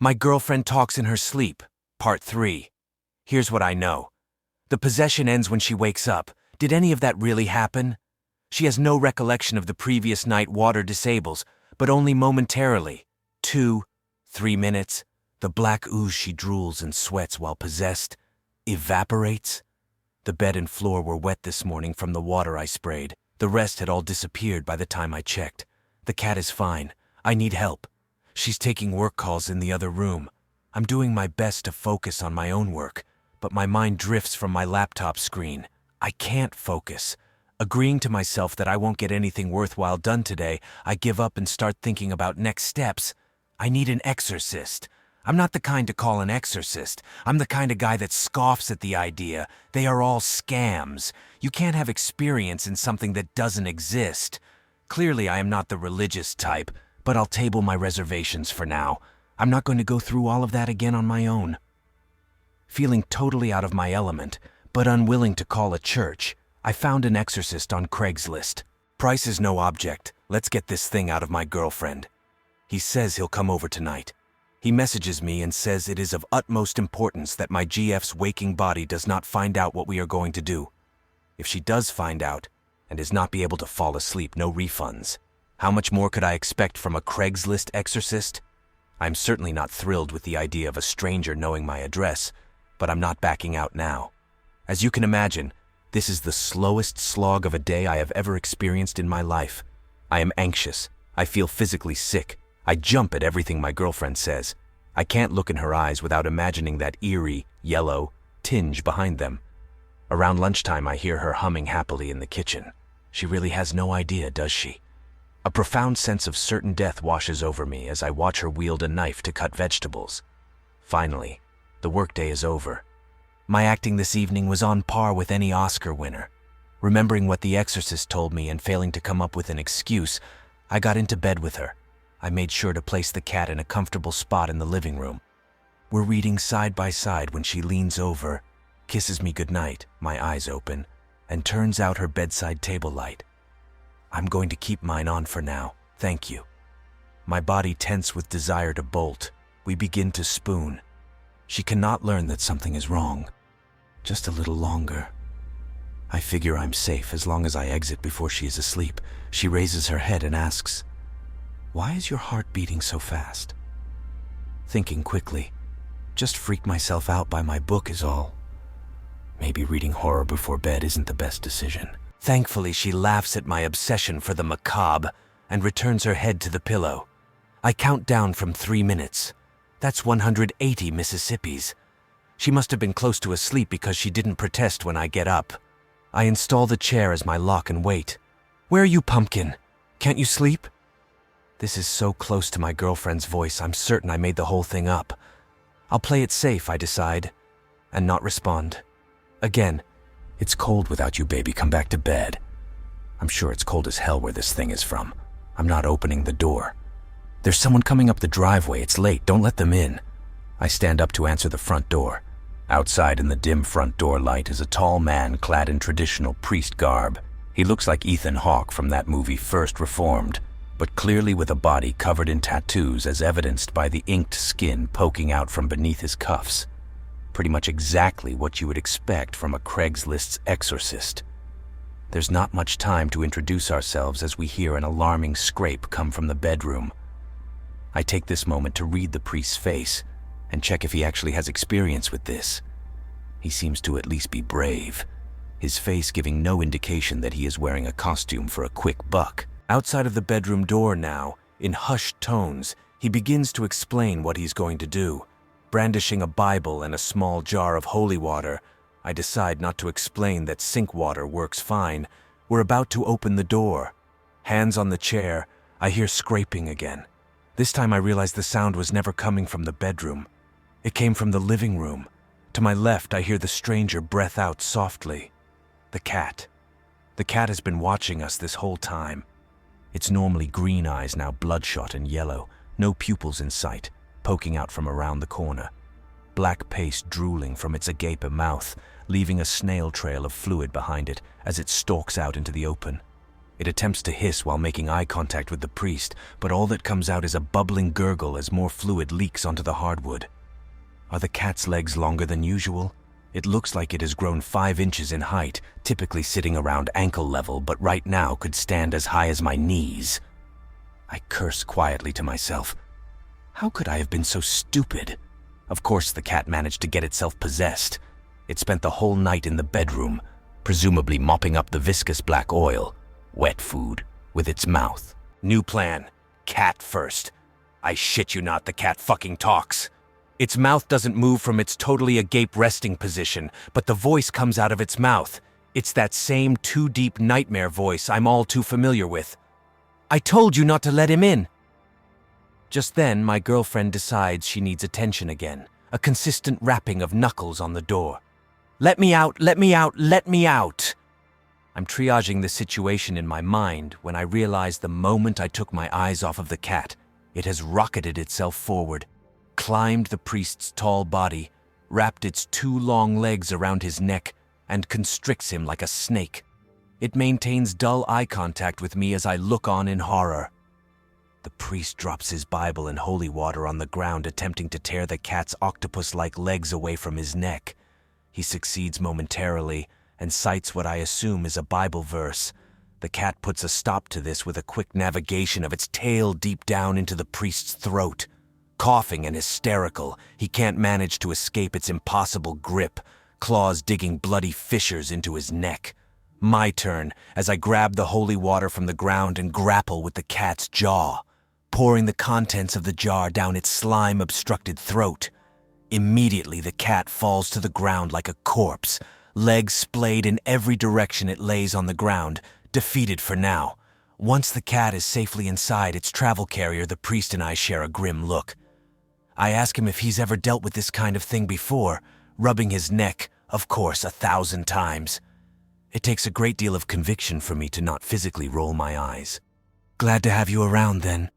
My girlfriend talks in her sleep. Part 3. Here's what I know. The possession ends when she wakes up. Did any of that really happen? She has no recollection of the previous night water disables, but only momentarily. 2, 3 minutes. The black ooze she drools and sweats while possessed evaporates. The bed and floor were wet this morning from the water I sprayed. The rest had all disappeared by the time I checked. The cat is fine. I need help. She's taking work calls in the other room. I'm doing my best to focus on my own work, but my mind drifts from my laptop screen. I can't focus. Agreeing to myself that I won't get anything worthwhile done today, I give up and start thinking about next steps. I need an exorcist. I'm not the kind to call an exorcist. I'm the kind of guy that scoffs at the idea. They are all scams. You can't have experience in something that doesn't exist. Clearly, I am not the religious type, but I'll table my reservations for now. I'm not going to go through all of that again on my own. Feeling totally out of my element, but unwilling to call a church, I found an exorcist on Craigslist. Price is no object. Let's get this thing out of my girlfriend. He says he'll come over tonight. He messages me and says it is of utmost importance that my GF's waking body does not find out what we are going to do. If she does find out, and is not be able to fall asleep, no refunds. How much more could I expect from a Craigslist exorcist? I'm certainly not thrilled with the idea of a stranger knowing my address, but I'm not backing out now. As you can imagine, this is the slowest slog of a day I have ever experienced in my life. I am anxious. I feel physically sick. I jump at everything my girlfriend says. I can't look in her eyes without imagining that eerie, yellow tinge behind them. Around lunchtime, I hear her humming happily in the kitchen. She really has no idea, does she? A profound sense of certain death washes over me as I watch her wield a knife to cut vegetables. Finally, the workday is over. My acting this evening was on par with any Oscar winner. Remembering what The Exorcist told me and failing to come up with an excuse, I got into bed with her. I made sure to place the cat in a comfortable spot in the living room. We're reading side by side when she leans over, kisses me goodnight, my eyes open, and turns out her bedside table light. I'm going to keep mine on for now, thank you. My body tense with desire to bolt. We begin to spoon. She cannot learn that something is wrong. Just a little longer. I figure I'm safe as long as I exit before she is asleep. She raises her head and asks, "Why is your heart beating so fast?" Thinking quickly, just freaked myself out by my book is all. Maybe reading horror before bed isn't the best decision. Thankfully, she laughs at my obsession for the macabre and returns her head to the pillow. I count down from 3 minutes. That's 180 Mississippis. She must have been close to asleep because she didn't protest when I get up. I install the chair as my lock and wait. "Where are you, Pumpkin? Can't you sleep?" This is so close to my girlfriend's voice, I'm certain I made the whole thing up. I'll play it safe, I decide, and not respond. Again, "It's cold without you, baby. Come back to bed." I'm sure it's cold as hell where this thing is from. I'm not opening the door. There's someone coming up the driveway. It's late. Don't let them in. I stand up to answer the front door. Outside in the dim front door light is a tall man clad in traditional priest garb. He looks like Ethan Hawke from that movie First Reformed, but clearly with a body covered in tattoos as evidenced by the inked skin poking out from beneath his cuffs. Pretty much exactly what you would expect from a Craigslist's exorcist. There's not much time to introduce ourselves as we hear an alarming scrape come from the bedroom. I take this moment to read the priest's face and check if he actually has experience with this. He seems to at least be brave, his face giving no indication that he is wearing a costume for a quick buck. Outside of the bedroom door now, in hushed tones, he begins to explain what he's going to do. Brandishing a Bible and a small jar of holy water, I decide not to explain that sink water works fine. We're about to open the door. Hands on the chair, I hear scraping again. This time I realize the sound was never coming from the bedroom. It came from the living room. To my left, I hear the stranger breath out softly. The cat. The cat has been watching us this whole time. Its normally green eyes now bloodshot and yellow, no pupils in sight, poking out from around the corner. Black paste drooling from its agape mouth, leaving a snail trail of fluid behind it as it stalks out into the open. It attempts to hiss while making eye contact with the priest, but all that comes out is a bubbling gurgle as more fluid leaks onto the hardwood. Are the cat's legs longer than usual? It looks like it has grown 5 inches in height, typically sitting around ankle level, but right now could stand as high as my knees. I curse quietly to myself. How could I have been so stupid? Of course the cat managed to get itself possessed. It spent the whole night in the bedroom, presumably mopping up the viscous black oil, wet food, with its mouth. New plan. Cat first. I shit you not, the cat fucking talks. Its mouth doesn't move from its totally agape resting position, but the voice comes out of its mouth. It's that same too-deep nightmare voice I'm all too familiar with. I told you not to let him in. Just then, my girlfriend decides she needs attention again, a consistent rapping of knuckles on the door. Let me out, let me out, let me out! I'm triaging the situation in my mind when I realize the moment I took my eyes off of the cat, it has rocketed itself forward, climbed the priest's tall body, wrapped its 2 long legs around his neck, and constricts him like a snake. It maintains dull eye contact with me as I look on in horror. The priest drops his Bible and holy water on the ground, attempting to tear the cat's octopus-like legs away from his neck. He succeeds momentarily and cites what I assume is a Bible verse. The cat puts a stop to this with a quick navigation of its tail deep down into the priest's throat. Coughing and hysterical, he can't manage to escape its impossible grip, claws digging bloody fissures into his neck. My turn, as I grab the holy water from the ground and grapple with the cat's jaw, pouring the contents of the jar down its slime-obstructed throat. Immediately, the cat falls to the ground like a corpse, legs splayed in every direction it lays on the ground, defeated for now. Once the cat is safely inside its travel carrier, the priest and I share a grim look. I ask him if he's ever dealt with this kind of thing before, rubbing his neck, of course, 1,000 times. It takes a great deal of conviction for me to not physically roll my eyes. Glad to have you around, then.